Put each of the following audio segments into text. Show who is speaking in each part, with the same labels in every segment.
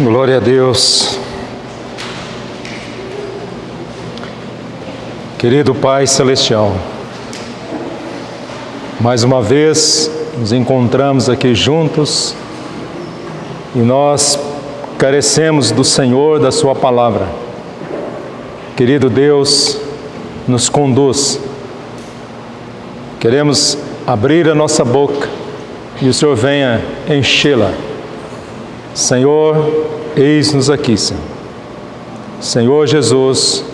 Speaker 1: Glória a Deus. Querido Pai Celestial, mais uma vez nos encontramos aqui juntos e nós carecemos do Senhor, da Sua Palavra. Querido Deus, nos conduz. Queremos abrir a nossa boca e o Senhor venha enchê-la. Senhor, eis-nos aqui, Senhor. Senhor Jesus,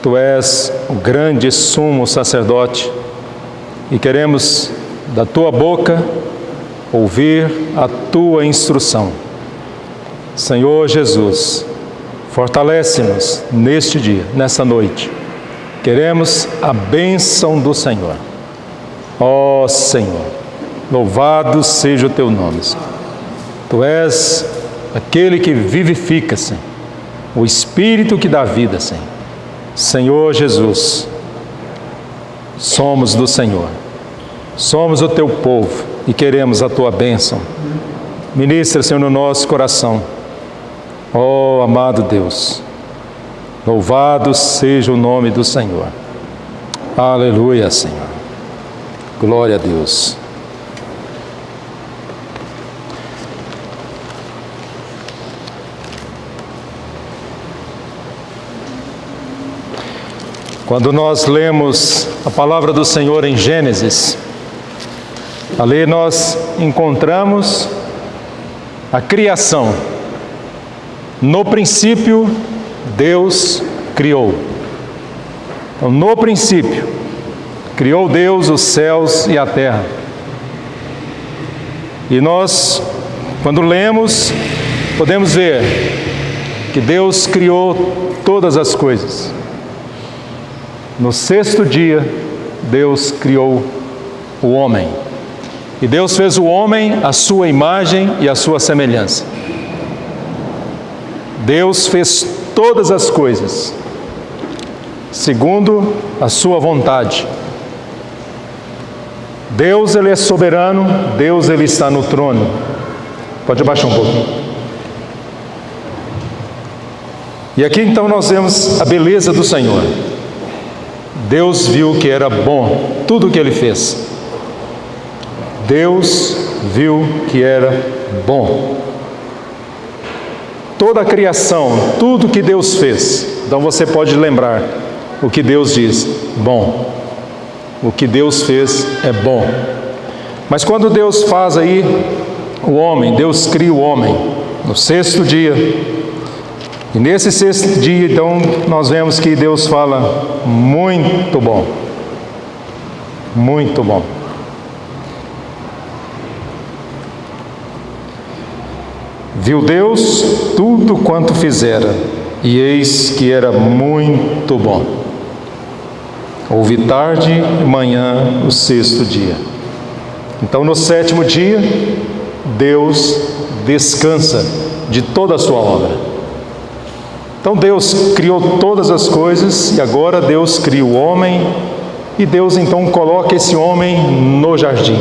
Speaker 1: Tu és o grande sumo sacerdote e queremos da Tua boca ouvir a Tua instrução. Senhor Jesus, fortalece-nos neste dia, nessa noite. Queremos a bênção do Senhor. Ó Senhor, louvado seja o Teu nome, Senhor. Tu és aquele que vivifica, Senhor, o Espírito que dá vida, Senhor. Senhor Jesus, somos do Senhor, somos o Teu povo e queremos a Tua bênção. Ministra, Senhor, no nosso coração. Ó amado Deus, louvado seja o nome do Senhor. Aleluia, Senhor. Glória a Deus. Quando nós lemos a palavra do Senhor em Gênesis, ali nós encontramos a criação. No princípio, Deus criou. Então, no princípio, criou Deus os céus e a terra. E nós, quando lemos, podemos ver que Deus criou todas as coisas. No sexto dia, Deus criou o homem. E Deus fez o homem à sua imagem e à sua semelhança. Deus fez todas as coisas segundo a sua vontade. Deus, Ele é soberano. Deus, Ele está no trono. Pode abaixar um pouquinho. E aqui então nós vemos a beleza do Senhor. Deus viu que era bom tudo o que Ele fez. Deus viu que era bom. Toda a criação, tudo que Deus fez. Então você pode lembrar o que Deus diz: bom. O que Deus fez é bom. Mas quando Deus faz aí o homem, Deus cria o homem no sexto dia. E nesse sexto dia, então, nós vemos que Deus fala: muito bom. Muito bom. Viu Deus tudo quanto fizera, e eis que era muito bom. Houve tarde e manhã o sexto dia. Então, no sétimo dia, Deus descansa de toda a sua obra. Então Deus criou todas as coisas e agora Deus cria o homem e Deus então coloca esse homem no jardim.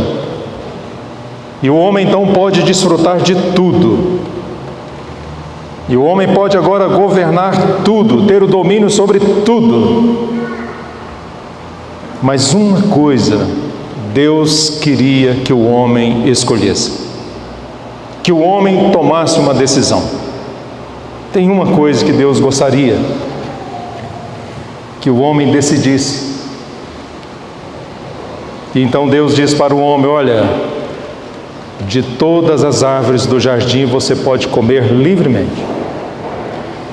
Speaker 1: E o homem então pode desfrutar de tudo. E o homem pode agora governar tudo, ter o domínio sobre tudo. Mas uma coisa Deus queria que o homem escolhesse: que o homem tomasse uma decisão. Tem uma coisa que Deus gostaria: que o homem decidisse. E então Deus diz para o homem: olha, de todas as árvores do jardim você pode comer livremente,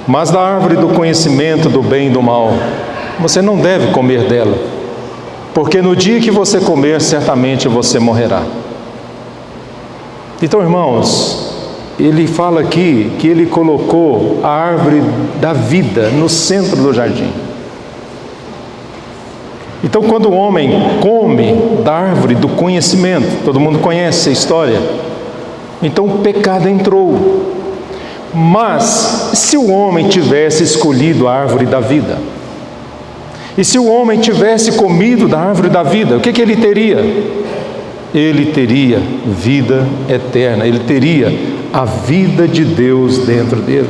Speaker 1: mas da árvore do conhecimento do bem e do mal, você não deve comer dela, porque no dia que você comer, certamente você morrerá. Então, irmãos, Ele fala aqui que Ele colocou a árvore da vida no centro do jardim. Então, quando o homem come da árvore do conhecimento, todo mundo conhece a história, então o pecado entrou. Mas, se o homem tivesse escolhido a árvore da vida, e se o homem tivesse comido da árvore da vida, o que ele teria? Ele teria vida eterna, ele teria a vida de Deus dentro dele.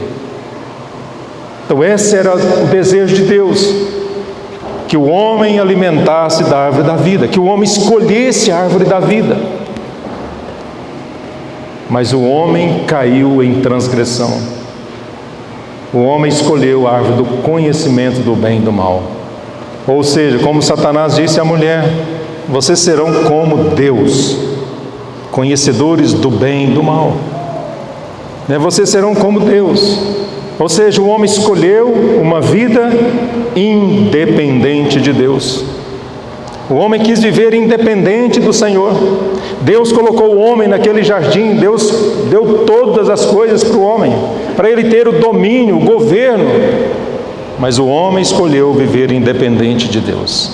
Speaker 1: Então esse era o desejo de Deus, que o homem alimentasse da árvore da vida, que o homem escolhesse a árvore da vida. Mas o homem caiu em transgressão. O homem escolheu a árvore do conhecimento do bem e do mal. Ou seja, como Satanás disse à mulher: vocês serão como Deus, conhecedores do bem e do mal. Vocês serão como Deus. Ou seja, o homem escolheu uma vida independente de Deus. O homem quis viver independente do Senhor. Deus colocou o homem naquele jardim. Deus deu todas as coisas para o homem, para ele ter o domínio, o governo. Mas o homem escolheu viver independente de Deus.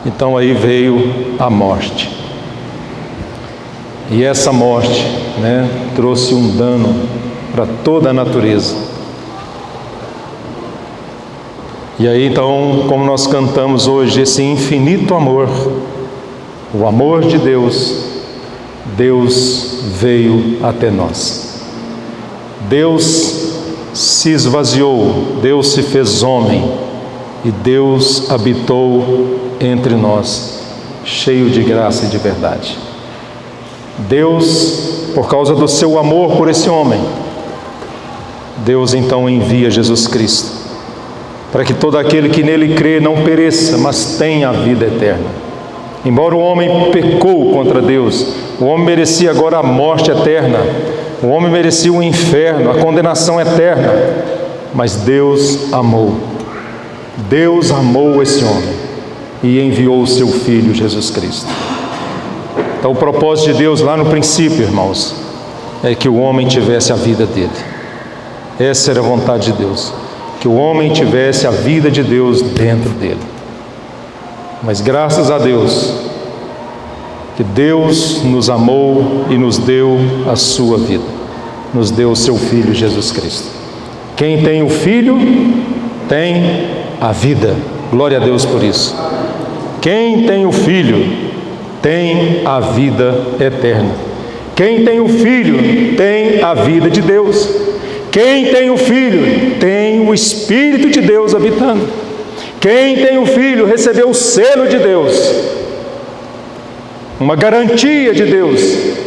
Speaker 1: Então aí veio a morte. E essa morte, trouxe um dano para toda a natureza. E aí então, como nós cantamos hoje, esse infinito amor, o amor de Deus, Deus veio até nós. Deus se esvaziou, Deus se fez homem e Deus habitou entre nós, cheio de graça e de verdade. Deus, por causa do seu amor por esse homem, Deus então envia Jesus Cristo, para que todo aquele que nele crê não pereça, mas tenha a vida eterna. Embora o homem pecou contra Deus, o homem merecia agora a morte eterna, o homem merecia o inferno, a condenação eterna, mas Deus amou esse homem e enviou o seu Filho Jesus Cristo. Então o propósito de Deus lá no princípio, irmãos, é que o homem tivesse a vida dele. Essa era a vontade de Deus, que o homem tivesse a vida de Deus dentro dele. Mas graças a Deus, que Deus nos amou e nos deu a sua vida, nos deu o seu Filho Jesus Cristo. Quem tem o Filho, tem a vida. Glória a Deus por isso. Quem tem o Filho, tem a vida eterna. Quem tem o Filho, tem a vida de Deus. Quem tem o Filho, tem o Espírito de Deus habitando. Quem tem o Filho, recebeu o selo de Deus, uma garantia de Deus,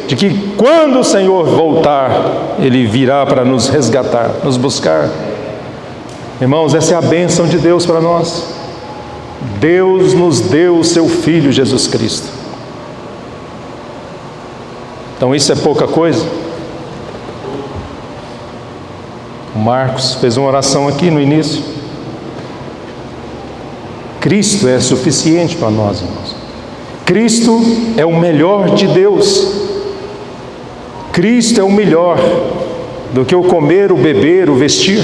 Speaker 1: de que quando o Senhor voltar, Ele virá para nos resgatar, nos buscar. Irmãos, essa é a bênção de Deus para nós. Deus nos deu o seu Filho Jesus Cristo. Então isso é pouca coisa? O Marcos fez uma oração aqui no início. Cristo é suficiente para nós, irmãos. Cristo é o melhor de Deus. Cristo é o melhor do que o comer, o beber, o vestir.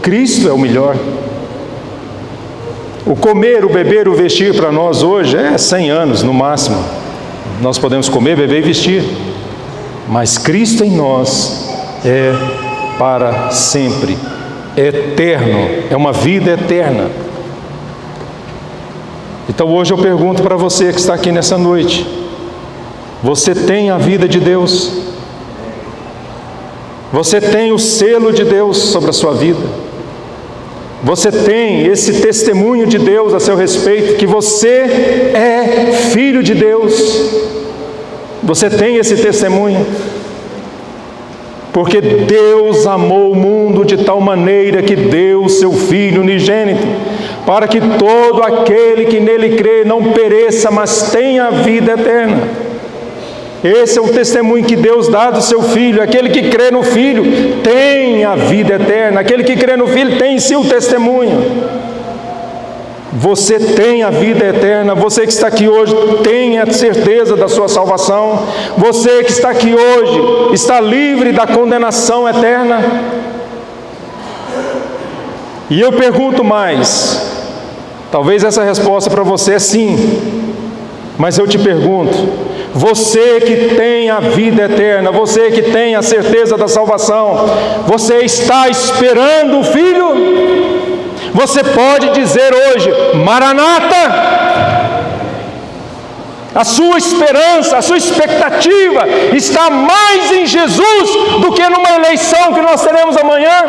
Speaker 1: Cristo é o melhor. O comer, o beber, o vestir para nós hoje é 100 anos no máximo. Nós podemos comer, beber e vestir. Mas Cristo em nós é para sempre, é eterno, é uma vida eterna. Então hoje eu pergunto para você que está aqui nessa noite: você tem a vida de Deus? Você tem o selo de Deus sobre a sua vida? Você tem esse testemunho de Deus a seu respeito, que você é filho de Deus? Você tem esse testemunho? Porque Deus amou o mundo de tal maneira que deu o seu Filho unigênito, para que todo aquele que nele crê não pereça, mas tenha a vida eterna. Esse é o testemunho que Deus dá do seu Filho. Aquele que crê no Filho tem a vida eterna. Aquele que crê no Filho tem em si o testemunho. Você tem a vida eterna. Você que está aqui hoje tem a certeza da sua salvação. Você que está aqui hoje está livre da condenação eterna. E eu pergunto mais, talvez essa resposta para você é sim, mas eu te pergunto: você que tem a vida eterna, você que tem a certeza da salvação, você está esperando o Filho? Você pode dizer hoje: Maranata! a sua esperança, a sua expectativa está mais em Jesus do que numa eleição que nós teremos amanhã.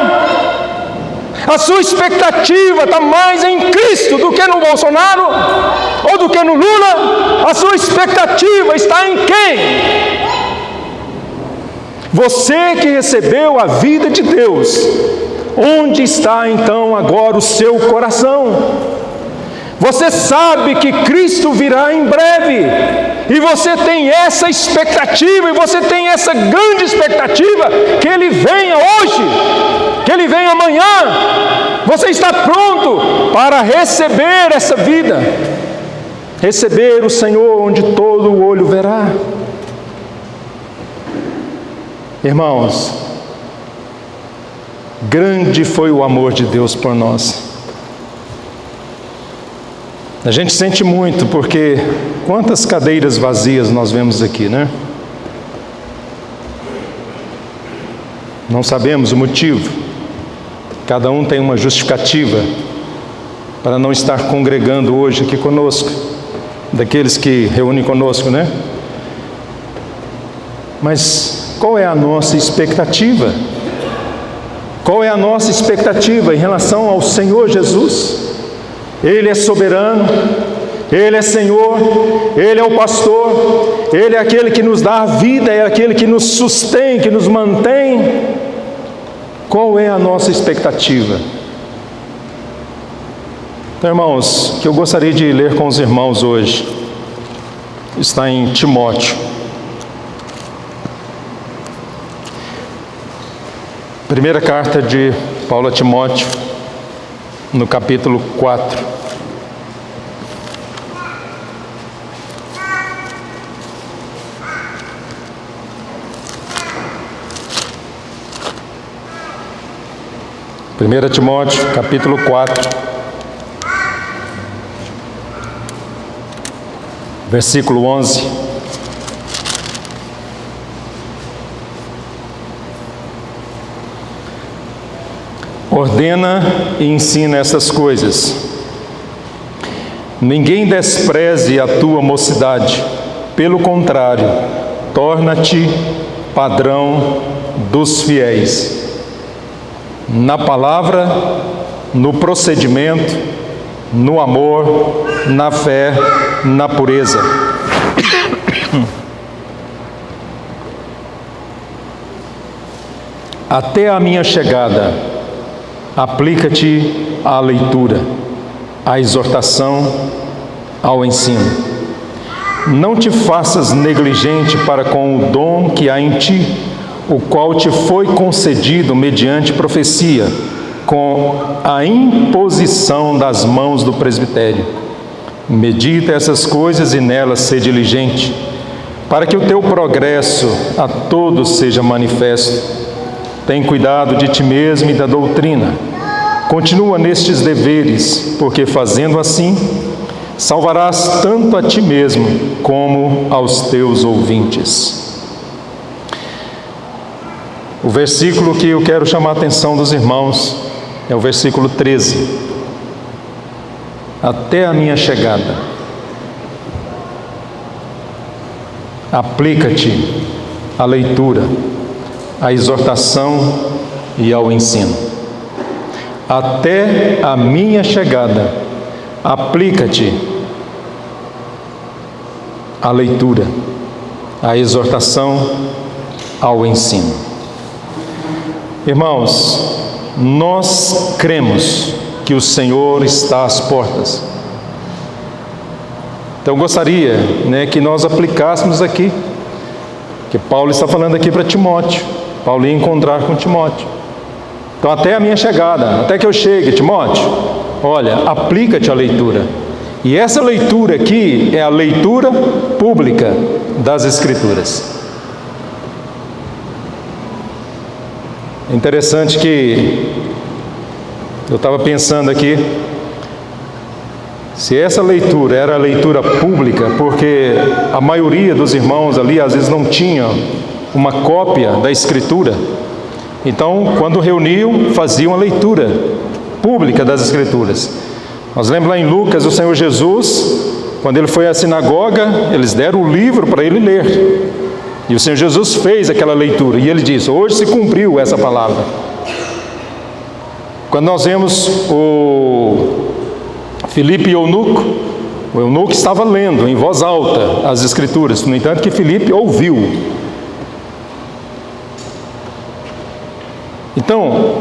Speaker 1: A sua expectativa está mais em Cristo do que no Bolsonaro ou do que no Lula. A sua expectativa está em quem? Você que recebeu a vida de Deus, onde está então agora o seu coração? Você sabe que Cristo virá em breve, e você tem essa expectativa, e você tem essa grande expectativa, que Ele venha hoje, que Ele venha amanhã. Você está pronto para receber essa vida, receber o Senhor onde todo o olho verá. Irmãos, grande foi o amor de Deus por nós. A gente sente muito, porque quantas cadeiras vazias nós vemos aqui, né? Não sabemos o motivo. Cada um tem uma justificativa para não estar congregando hoje aqui conosco, daqueles que reúnem conosco, né? Mas qual é a nossa expectativa? Qual é a nossa expectativa em relação ao Senhor Jesus? Ele é soberano, Ele é Senhor, Ele é o pastor, Ele é aquele que nos dá a vida, é aquele que nos sustém, que nos mantém. Qual é a nossa expectativa? Então, irmãos, que eu gostaria de ler com os irmãos hoje, está em Timóteo. Primeira carta de Paulo a Timóteo, no capítulo 4. Primeira Timóteo, capítulo 4, versículo 11. Ordena e ensina essas coisas. Ninguém despreze a tua mocidade, pelo contrário, torna-te padrão dos fiéis, na palavra, no procedimento, no amor, na fé, na pureza. Até a minha chegada, aplica-te à leitura, à exortação, ao ensino. Não te faças negligente para com o dom que há em ti, o qual te foi concedido mediante profecia, com a imposição das mãos do presbitério. Medita essas coisas e nelas sê diligente, para que o teu progresso a todos seja manifesto. Tem cuidado de ti mesmo e da doutrina. Continua nestes deveres, porque fazendo assim, salvarás tanto a ti mesmo como aos teus ouvintes. O versículo que eu quero chamar a atenção dos irmãos é o versículo 13. Até a minha chegada, aplica-te à leitura, à exortação e ao ensino. Até a minha chegada, aplica-te à leitura, à exortação, ao ensino. Irmãos, nós cremos que o Senhor está às portas. Então gostaria, que nós aplicássemos aqui, que Paulo está falando aqui para Timóteo. Paulo ia encontrar com Timóteo. Então, até a minha chegada, até que eu chegue, Timóteo, olha, aplica-te à leitura. E essa leitura aqui é a leitura pública das Escrituras. É interessante que eu estava pensando aqui, se essa leitura era a leitura pública, porque a maioria dos irmãos ali às vezes não tinha uma cópia da Escritura, então quando reuniam, faziam a leitura pública das Escrituras. Nós lembramos lá em Lucas, o Senhor Jesus Quando ele foi à sinagoga, eles deram o livro para ele ler. E o Senhor Jesus fez aquela leitura. E ele disse: hoje se cumpriu essa palavra. Quando nós vemos o Filipe e o eunuco estava lendo em voz alta as Escrituras. No entanto, que Filipe ouviu. Então,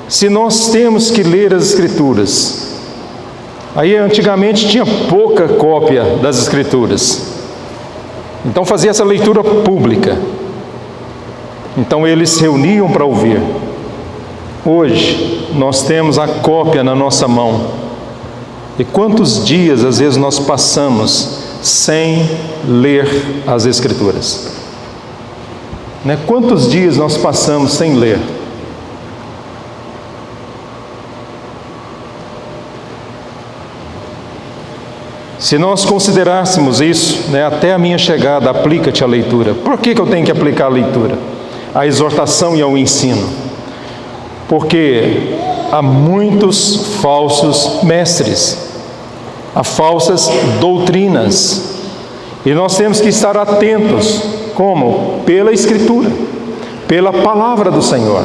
Speaker 1: se nós temos que ler as Escrituras, aí antigamente tinha pouca cópia das Escrituras, então fazia essa leitura pública, então eles se reuniam para ouvir. Hoje nós temos a cópia na nossa mão, e quantos dias às vezes nós passamos sem ler as Escrituras, né? Quantos dias nós passamos sem ler? Se nós considerássemos isso, né, até a minha chegada, aplica-te a leitura. Por que eu tenho que aplicar a leitura? A exortação e ao ensino. Porque há muitos falsos mestres, há falsas doutrinas, e nós temos que estar atentos. Como? Pela Escritura, pela palavra do Senhor.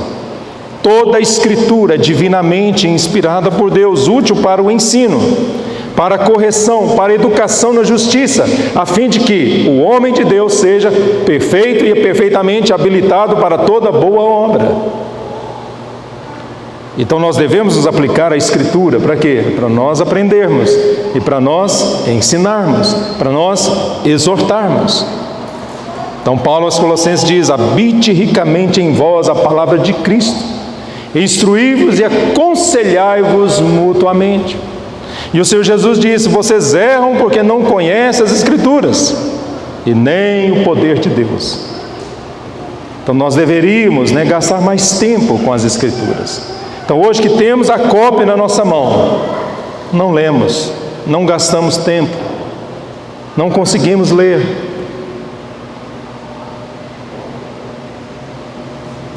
Speaker 1: Toda a Escritura é divinamente inspirada por Deus, útil para o ensino, para a correção, para a educação na justiça, a fim de que o homem de Deus seja perfeito e perfeitamente habilitado para toda boa obra. Então nós devemos nos aplicar à Escritura, para quê? Para nós aprendermos, e para nós ensinarmos, para nós exortarmos. Então Paulo aos Colossenses diz: habite ricamente em vós a palavra de Cristo, instruí-vos e aconselhai-vos mutuamente. E o Senhor Jesus disse: vocês erram porque não conhecem as Escrituras e nem o poder de Deus. Então nós deveríamos, né, gastar mais tempo com as Escrituras. Então hoje que temos a cópia na nossa mão, não lemos, não gastamos tempo, não conseguimos ler.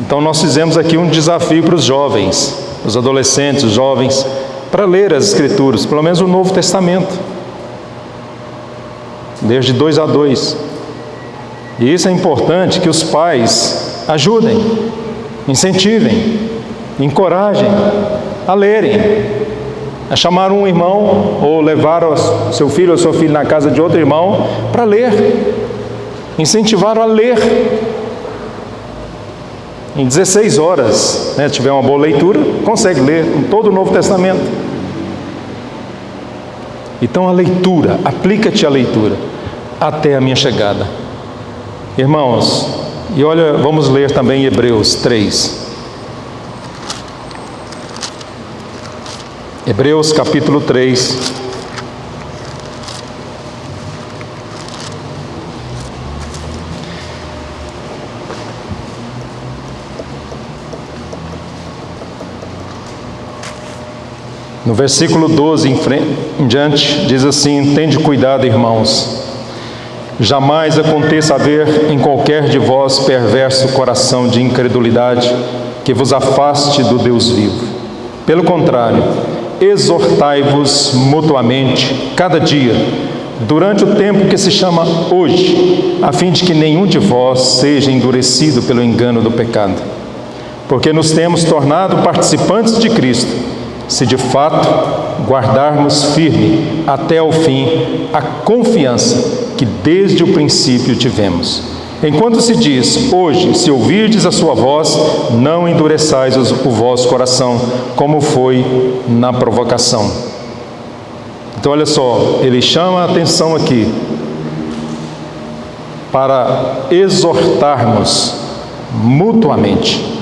Speaker 1: Então nós fizemos aqui um desafio para os jovens, os adolescentes, os jovens, para ler as Escrituras, pelo menos o Novo Testamento, desde 2 a 2. E isso é importante, que os pais ajudem, incentivem, encorajem a lerem, a chamar um irmão, ou levar o seu filho ou sua filha na casa de outro irmão para ler, incentivar a ler. Em 16 horas, né, se tiver uma boa leitura, consegue ler todo o Novo Testamento. Então a leitura, aplica-te a leitura, até a minha chegada. Irmãos, e olha, vamos ler também Hebreus 3. Hebreus capítulo 3. No versículo 12 em diante, diz assim: tende cuidado, irmãos, jamais aconteça haver em qualquer de vós perverso coração de incredulidade que vos afaste do Deus vivo. Pelo contrário, exortai-vos mutuamente cada dia, durante o tempo que se chama hoje, a fim de que nenhum de vós seja endurecido pelo engano do pecado. Porque nos temos tornado participantes de Cristo, se de fato guardarmos firme até o fim a confiança que desde o princípio tivemos. Enquanto se diz: hoje, se ouvirdes a sua voz, não endureçais o vosso coração, como foi na provocação. Então olha só, ele chama a atenção aqui para exortarmos mutuamente.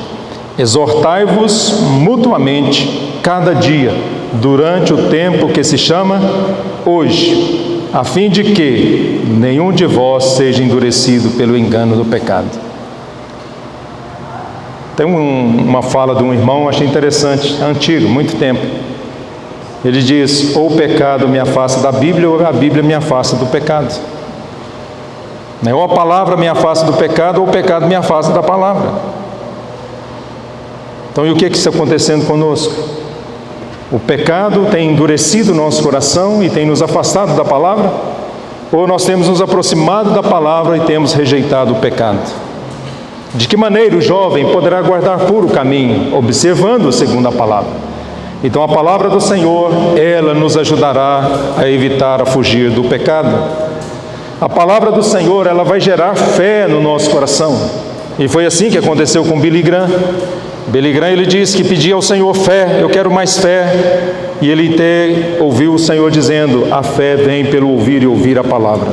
Speaker 1: Exortai-vos mutuamente cada dia, durante o tempo que se chama hoje, a fim de que nenhum de vós seja endurecido pelo engano do pecado. Tem uma fala de um irmão, achei interessante, antigo, muito tempo. Ele diz: ou o pecado me afasta da Bíblia, ou a Bíblia me afasta do pecado. Ou a palavra me afasta do pecado, ou o pecado me afasta da palavra. Então, e o que está acontecendo conosco? O pecado tem endurecido o nosso coração e tem nos afastado da palavra? Ou nós temos nos aproximado da palavra e temos rejeitado o pecado? De que maneira o jovem poderá guardar puro o caminho, observando segundo a palavra? Então a palavra do Senhor, ela nos ajudará a evitar, a fugir do pecado. A palavra do Senhor, ela vai gerar fé no nosso coração. E foi assim que aconteceu com Billy Graham. Billy Graham, ele disse que pedia ao Senhor fé, eu quero mais fé. E ele ouviu o Senhor dizendo, a fé vem pelo ouvir e ouvir a palavra.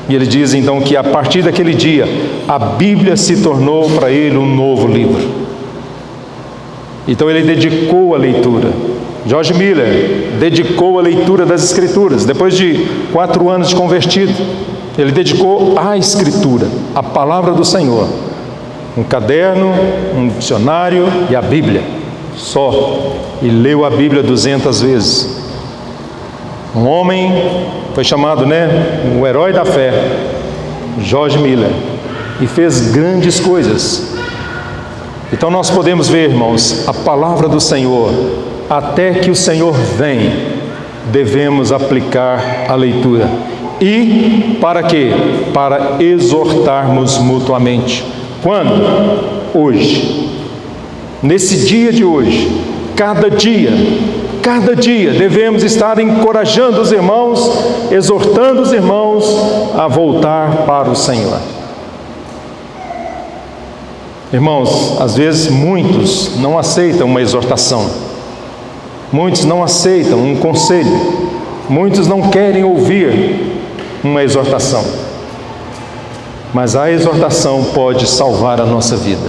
Speaker 1: E ele diz então que a partir daquele dia, a Bíblia se tornou para ele um novo livro. Então ele dedicou a leitura. George Miller dedicou a leitura das Escrituras. Depois de 4 anos de convertido, ele dedicou à Escritura, a palavra do Senhor. Um caderno, um dicionário e a Bíblia, só. E leu a Bíblia 200 vezes. Um homem, foi chamado, o herói da fé, George Miller, e fez grandes coisas. Então nós podemos ver, irmãos, a palavra do Senhor, até que o Senhor vem, devemos aplicar a leitura. E para quê? Para exortarmos mutuamente. Quando? Hoje. Nesse dia de hoje, cada dia devemos estar encorajando os irmãos, exortando os irmãos a voltar para o Senhor. Irmãos, às vezes muitos não aceitam uma exortação, muitos não aceitam um conselho, muitos não querem ouvir uma exortação. Mas a exortação pode salvar a nossa vida.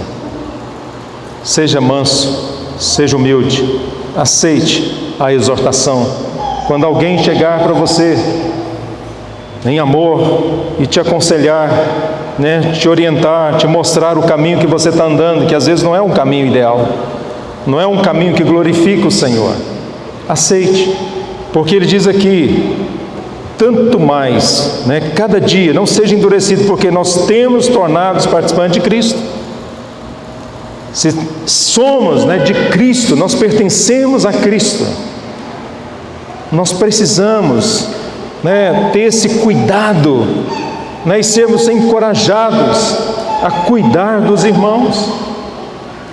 Speaker 1: Seja manso, seja humilde, aceite a exortação. Quando alguém chegar para você em amor e te aconselhar, te orientar, te mostrar o caminho que você está andando, que às vezes não é um caminho ideal, não é um caminho que glorifica o Senhor, aceite, porque Ele diz aqui, tanto mais, cada dia, não seja endurecido, porque nós temos tornados participantes de Cristo. Se somos de Cristo, nós pertencemos a Cristo, nós precisamos ter esse cuidado, e sermos encorajados a cuidar dos irmãos.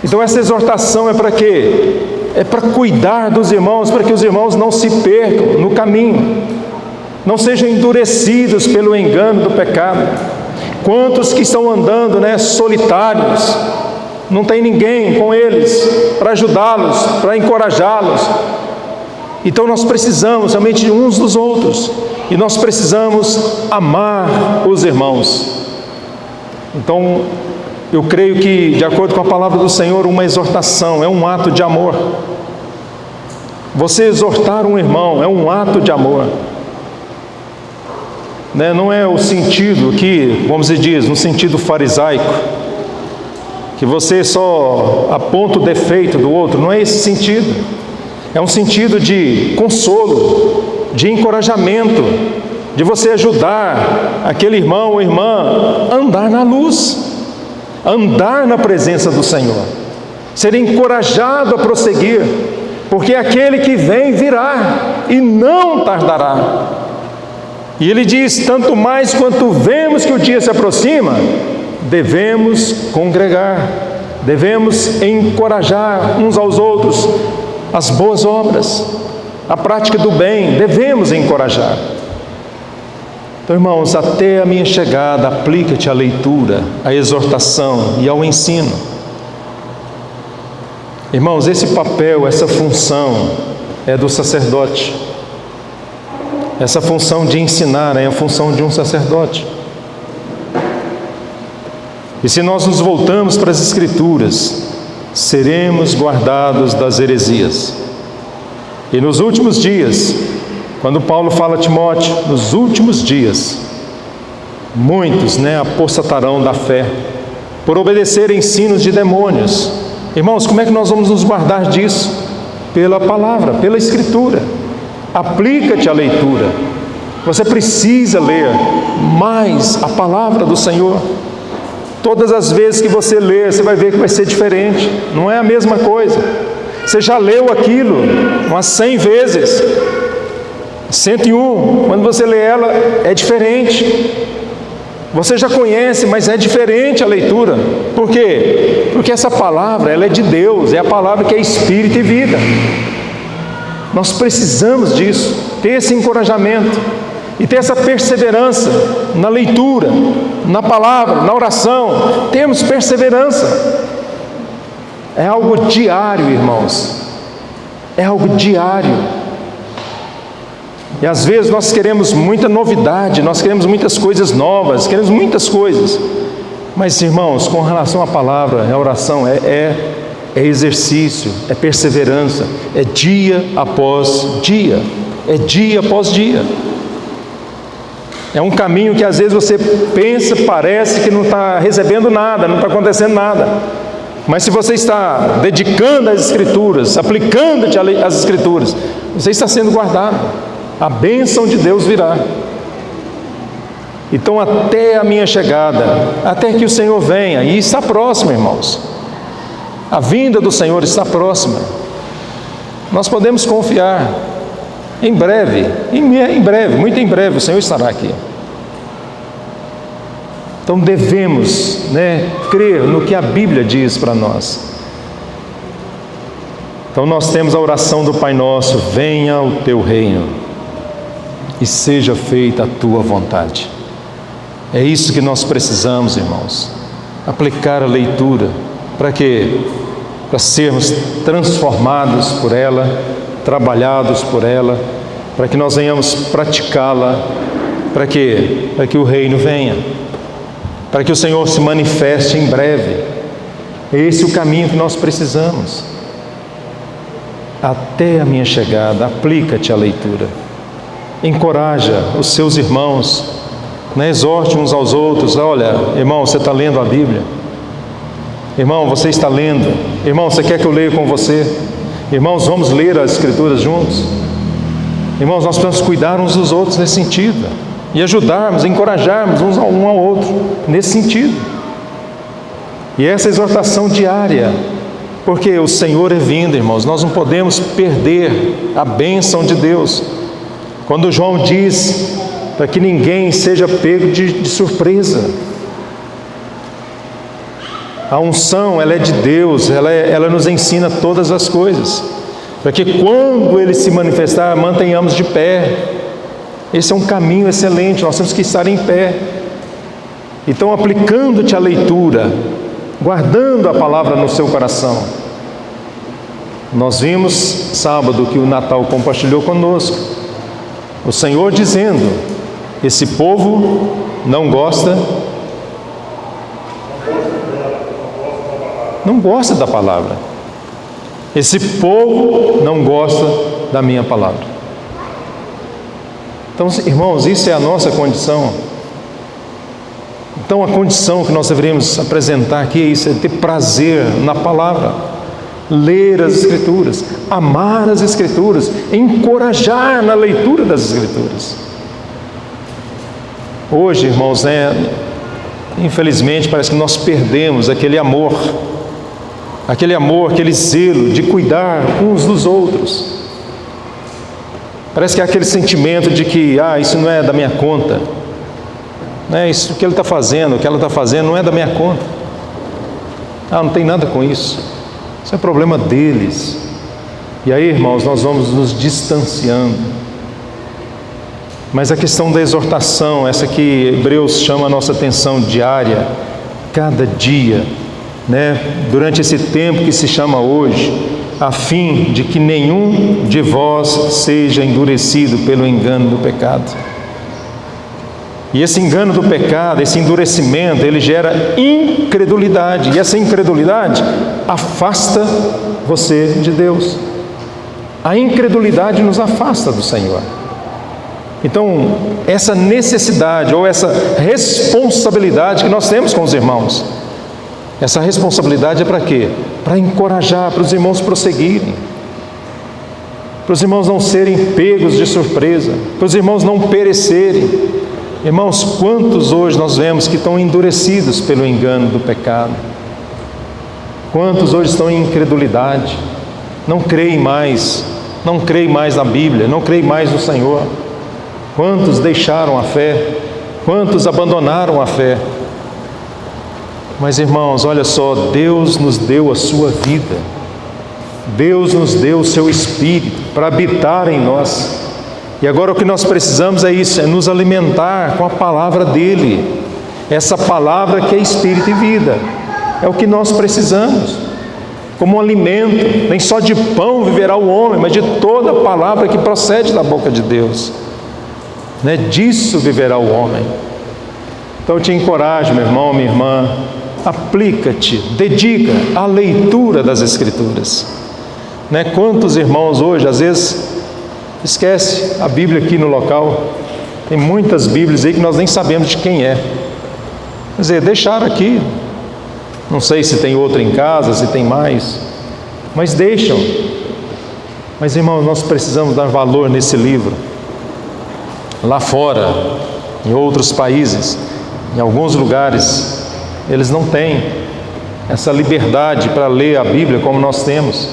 Speaker 1: Então essa exortação é para quê? É para cuidar dos irmãos, para que os irmãos não se percam no caminho, não sejam endurecidos pelo engano do pecado. Quantos que estão andando solitários, não tem ninguém com eles para ajudá-los, para encorajá-los. Então nós precisamos realmente uns dos outros, e nós precisamos amar os irmãos. Então eu creio que, de acordo com a palavra do Senhor, uma exortação é um ato de amor. Você exortar um irmão é um ato de amor. Não é o sentido que, como se diz, no sentido farisaico, que você só aponta o defeito do outro. Não é esse sentido. É um sentido de consolo, de encorajamento, de você ajudar aquele irmão ou irmã a andar na luz, a andar na presença do Senhor, ser encorajado a prosseguir, porque aquele que vem virá e não tardará. E ele diz, tanto mais quanto vemos que o dia se aproxima, devemos congregar, devemos encorajar uns aos outros as boas obras, a prática do bem, devemos encorajar. Então, irmãos, até a minha chegada, aplica-te à leitura, à exortação e ao ensino. Irmãos, esse papel, essa função é do sacerdote. Essa função de ensinar é a função de um sacerdote. E se nós nos voltamos para as Escrituras, seremos guardados das heresias. E nos últimos dias, quando Paulo fala a Timóteo, nos últimos dias, muitos apostatarão da fé, por obedecer ensinos de demônios. Irmãos, como é que nós vamos nos guardar disso? Pela palavra, pela Escritura. Aplica-te à leitura. Você precisa ler mais a palavra do Senhor. Todas as vezes que você ler, você vai ver que vai ser diferente. Não é a mesma coisa. Você já leu aquilo umas 100 vezes, 101, quando você lê ela, é diferente. Você já conhece, mas é diferente a leitura. Por quê? Porque essa palavra, ela é de Deus, é a palavra que é espírito e vida. Nós precisamos disso, ter esse encorajamento e ter essa perseverança na leitura, na palavra, na oração. Temos perseverança. É algo diário, irmãos. É algo diário. E às vezes nós queremos muita novidade, nós queremos muitas coisas novas, queremos muitas coisas. Mas, irmãos, com relação à palavra, a oração é exercício, é perseverança, é dia após dia, é dia após dia. É um caminho que às vezes você pensa, parece que não está recebendo nada, não está acontecendo nada. Mas se você está dedicando às Escrituras, aplicando-te às Escrituras, você está sendo guardado. A bênção de Deus virá. Então, até a minha chegada, até que o Senhor venha, e está próximo, irmãos. A vinda do Senhor está próxima. Nós podemos confiar. Em breve, muito em breve, o Senhor estará aqui. Então devemos, crer no que a Bíblia diz para nós. Então nós temos a oração do Pai Nosso: venha o teu reino e seja feita a tua vontade. É isso que nós precisamos, irmãos. Aplicar a leitura. Para quê? Para sermos transformados por ela, trabalhados por ela, para que nós venhamos praticá-la. Para quê? Para que o reino venha, para que o Senhor se manifeste em breve. É esse o caminho que nós precisamos. Até a minha chegada, aplica-te à leitura. Encoraja os seus irmãos, exorte uns aos outros. Olha, irmão, você está lendo a Bíblia? Irmão, você está lendo? Irmão, você quer que eu leia com você? Irmãos, vamos ler as Escrituras juntos? Irmãos, nós precisamos cuidar uns dos outros nesse sentido, e ajudarmos, encorajarmos um ao outro nesse sentido. E essa exortação diária, porque o Senhor é vindo, irmãos. Nós não podemos perder a bênção de Deus. Quando João diz para que ninguém seja pego de surpresa, a unção, ela é de Deus, ela nos ensina todas as coisas, para que quando Ele se manifestar, mantenhamos de pé. Esse é um caminho excelente, nós temos que estar em pé. Então, aplicando-te à leitura, guardando a palavra no seu coração. Nós vimos sábado que o Natal compartilhou conosco, o Senhor dizendo: esse povo não gosta da palavra. Esse povo não gosta da minha palavra. Então, irmãos, isso é a nossa condição. Então, a condição que nós deveríamos apresentar aqui é isso: é ter prazer na palavra, ler as Escrituras, amar as Escrituras, encorajar na leitura das Escrituras. Hoje, irmãos, infelizmente parece que nós perdemos aquele amor, aquele zelo de cuidar uns dos outros. Parece que há aquele sentimento de que, isso não é da minha conta, isso que ele está fazendo, o que ela está fazendo não é da minha conta. Não tem nada com isso. Isso é problema deles. E aí, irmãos, nós vamos nos distanciando. Mas a questão da exortação, essa que Hebreus chama a nossa atenção diária, cada dia, durante esse tempo que se chama hoje, a fim de que nenhum de vós seja endurecido pelo engano do pecado. E esse engano do pecado, esse endurecimento, ele gera incredulidade, e essa incredulidade afasta você de Deus. A incredulidade nos afasta do Senhor. Então, essa necessidade ou essa responsabilidade que nós temos com os irmãos, essa responsabilidade é para quê? Para encorajar, para os irmãos prosseguirem, para os irmãos não serem pegos de surpresa, para os irmãos não perecerem. Irmãos, quantos hoje nós vemos que estão endurecidos pelo engano do pecado? Quantos hoje estão em incredulidade? não creem mais na Bíblia, não creem mais no Senhor. Quantos deixaram a fé? Quantos abandonaram a fé? Mas, irmãos, olha só, Deus nos deu a sua vida, Deus nos deu o seu Espírito para habitar em nós. E agora o que nós precisamos é isso, é nos alimentar com a palavra dEle, essa palavra que é Espírito e vida, é o que nós precisamos, como um alimento. Nem só de pão viverá o homem, mas de toda a palavra que procede da boca de Deus, né? Disso viverá o homem. Então eu te encorajo, meu irmão, minha irmã, aplica-te, dedica à leitura das Escrituras, né? Quantos irmãos hoje, às vezes, esquece a Bíblia aqui no local, tem muitas Bíblias aí que nós nem sabemos de quem é, quer dizer, deixaram aqui, não sei se tem outra em casa, se tem mais, mas deixam. Mas, irmãos, nós precisamos dar valor nesse livro. Lá fora, em outros países, em alguns lugares, eles não têm essa liberdade para ler a Bíblia como nós temos.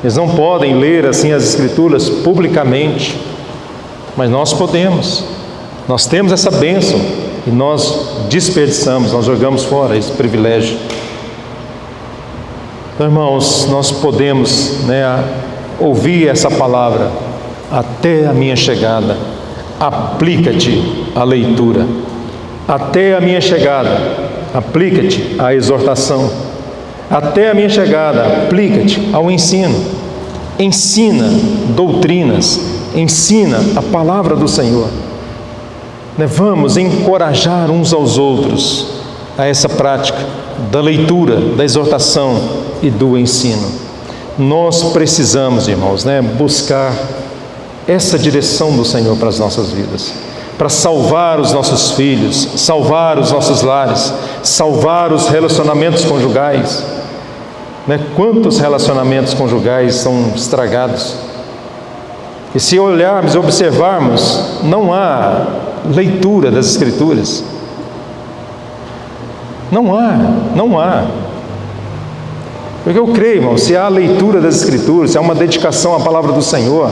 Speaker 1: Eles não podem ler assim as Escrituras publicamente, mas nós podemos. Nós temos essa bênção e nós desperdiçamos, nós jogamos fora esse privilégio. Então, irmãos, nós podemos, ouvir essa palavra: até a minha chegada, aplica-te à leitura. Até a minha chegada, aplica-te à exortação. Até a minha chegada, aplica-te ao ensino. Ensina doutrinas, ensina a palavra do Senhor. Vamos encorajar uns aos outros a essa prática da leitura, da exortação e do ensino. Nós precisamos, irmãos, buscar essa direção do Senhor para as nossas vidas, para salvar os nossos filhos, salvar os nossos lares, salvar os relacionamentos conjugais. Quantos relacionamentos conjugais são estragados? E se olharmos e observarmos, não há leitura das Escrituras. Não há. Porque eu creio, irmão, se há leitura das Escrituras, se há uma dedicação à palavra do Senhor,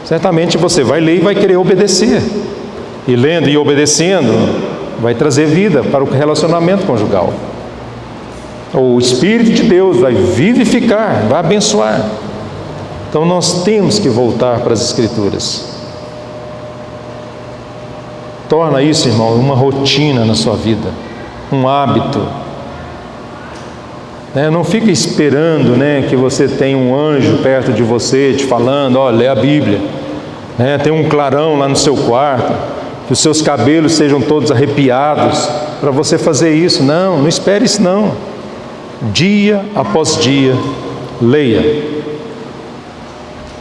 Speaker 1: certamente você vai ler e vai querer obedecer. E lendo e obedecendo, vai trazer vida para o relacionamento conjugal. O Espírito de Deus vai vivificar, vai abençoar. Então nós temos que voltar para as Escrituras. Torna isso, irmão, uma rotina na sua vida, um hábito. Não fica esperando que você tenha um anjo perto de você te falando: lê a Bíblia. Tem um clarão lá no seu quarto, que os seus cabelos sejam todos arrepiados para você fazer isso. Não espere isso não. Dia após dia, leia.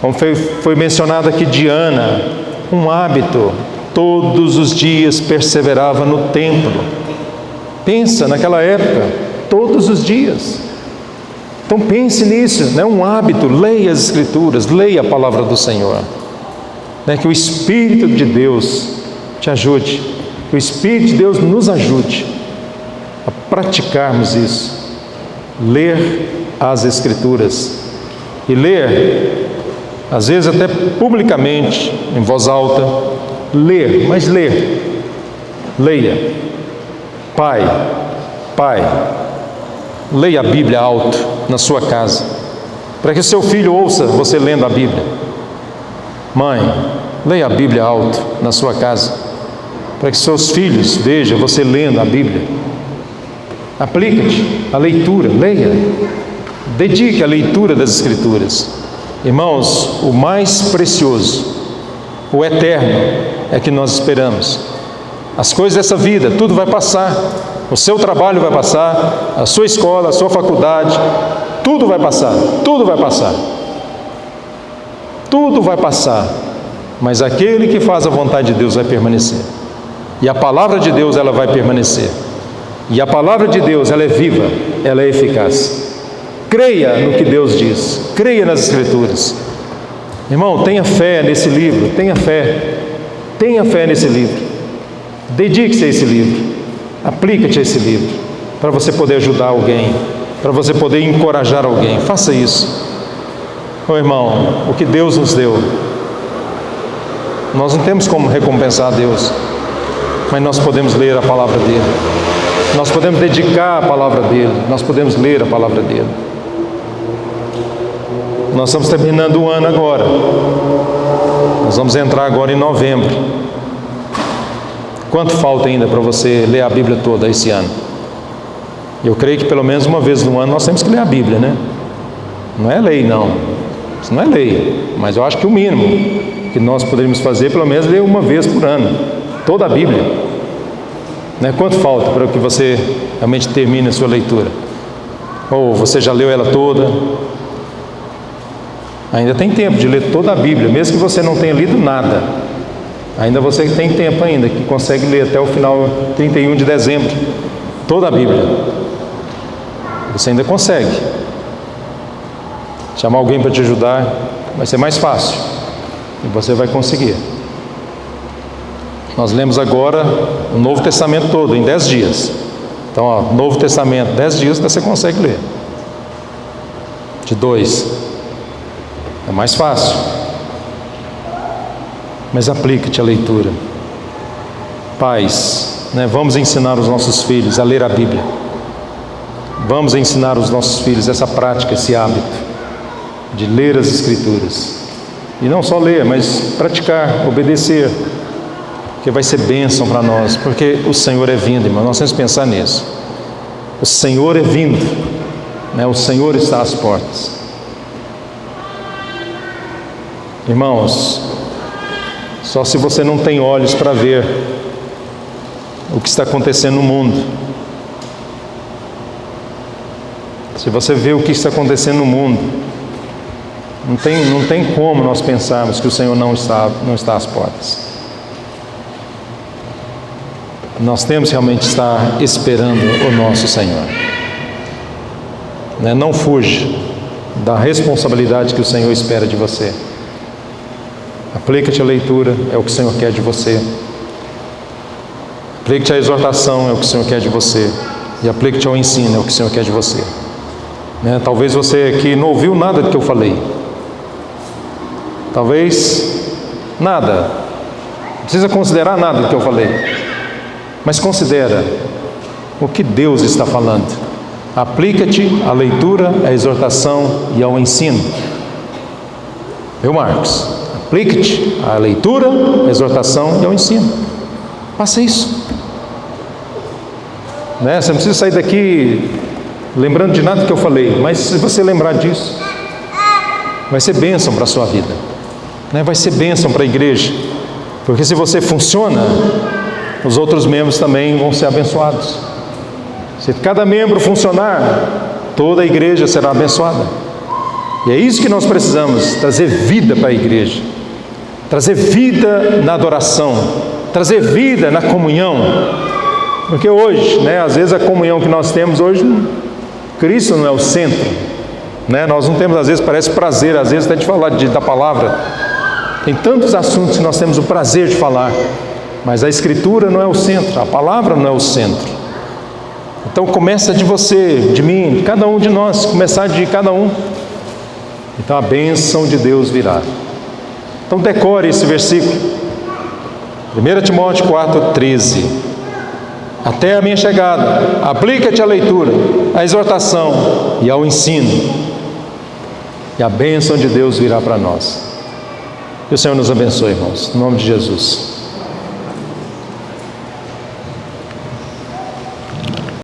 Speaker 1: Como foi mencionado aqui de Ana, um hábito: todos os dias perseverava no templo. Pensa naquela época, todos os dias. Então pense nisso, um hábito. Leia as Escrituras, leia a palavra do Senhor. Que o Espírito de Deus te ajude, que o Espírito de Deus nos ajude a praticarmos isso. Ler as Escrituras e ler, às vezes até publicamente, em voz alta. Leia. Pai, leia a Bíblia alto na sua casa, para que o seu filho ouça você lendo a Bíblia. Mãe, leia a Bíblia alto na sua casa, para que seus filhos vejam você lendo a Bíblia. Aplica-te à leitura, leia, dedique à leitura das Escrituras. Irmãos, o mais precioso, o eterno, é que nós esperamos. As coisas dessa vida, tudo vai passar. O seu trabalho vai passar, a sua escola, a sua faculdade, tudo vai passar. Tudo vai passar. Mas aquele que faz a vontade de Deus vai permanecer. E a palavra de Deus, ela vai permanecer. E a palavra de Deus, ela é viva, ela é eficaz. Creia no que Deus diz, creia nas Escrituras. Irmão, tenha fé nesse livro, tenha fé nesse livro. Dedique-se a esse livro, aplica-te a esse livro, para você poder ajudar alguém, para você poder encorajar alguém. Faça isso. Ô irmão, o que Deus nos deu, nós não temos como recompensar a Deus, mas nós podemos ler a palavra dele, nós podemos dedicar a palavra dele, nós podemos ler a palavra dele. Nós estamos terminando o ano agora, nós vamos entrar agora em novembro. Quanto falta ainda para você ler a Bíblia toda esse ano? Eu creio que pelo menos uma vez no ano nós temos que ler a Bíblia, né? Não é lei, não. Isso não é lei, mas eu acho que o mínimo que nós poderíamos fazer, pelo menos ler uma vez por ano, toda a Bíblia, né? Quanto falta para que você realmente termine a sua leitura? Ou você já leu ela toda? Ainda tem tempo de ler toda a Bíblia, mesmo que você não tenha lido nada. Ainda você tem tempo ainda, que consegue ler até o final, 31 de dezembro, toda a Bíblia. Você ainda consegue. Chamar alguém para te ajudar, vai ser mais fácil. E você vai conseguir. Nós lemos agora o Novo Testamento todo, em 10 dias. Então, ó, Novo Testamento, 10 dias você consegue ler. De 2. É mais fácil. Mas aplique-te a leitura. Pais, né, vamos ensinar os nossos filhos a ler a Bíblia. Vamos ensinar os nossos filhos essa prática, esse hábito de ler as Escrituras. E não só ler, mas praticar, obedecer, porque vai ser bênção para nós, porque o Senhor é vindo, irmão. Nós temos que pensar nisso. O Senhor é vindo, né? O Senhor está às portas. Irmãos, só se você não tem olhos para ver o que está acontecendo no mundo, se você vê o que está acontecendo no mundo, não tem como nós pensarmos que o Senhor não está às portas. Nós temos realmente que estar esperando o nosso Senhor. Não fuja da responsabilidade que o Senhor espera de você. Aplica-te a leitura, é o que o Senhor quer de você. Aplica-te a exortação, é o que o Senhor quer de você. E aplica-te ao ensino, é o que o Senhor quer de você. Talvez você aqui não ouviu nada do que eu falei. Talvez nada. Não precisa considerar nada do que eu falei. Mas considera o que Deus está falando. Aplica-te à leitura, à exortação e ao ensino. Meu Marcos, aplica-te à leitura, à exortação e ao ensino. Faça isso. Você não precisa sair daqui lembrando de nada que eu falei, mas se você lembrar disso, vai ser bênção para a sua vida, vai ser bênção para a igreja, porque se você funciona, os outros membros também vão ser abençoados. Se cada membro funcionar, toda a igreja será abençoada. E é isso que nós precisamos, trazer vida para a igreja, trazer vida na adoração, trazer vida na comunhão, porque hoje, às vezes a comunhão que nós temos hoje, Cristo não é o centro, nós não temos, às vezes parece prazer, às vezes até de falar da palavra. Tem tantos assuntos que nós temos o prazer de falar, mas a Escritura não é o centro, a palavra não é o centro. Então começa de você, de mim, de cada um de nós, começar de cada um. Então a bênção de Deus virá. Então decore esse versículo, 1 Timóteo 4,13. Até a minha chegada, aplica-te à leitura, à exortação e ao ensino, e a bênção de Deus virá para nós. Que o Senhor nos abençoe, irmãos, em nome de Jesus.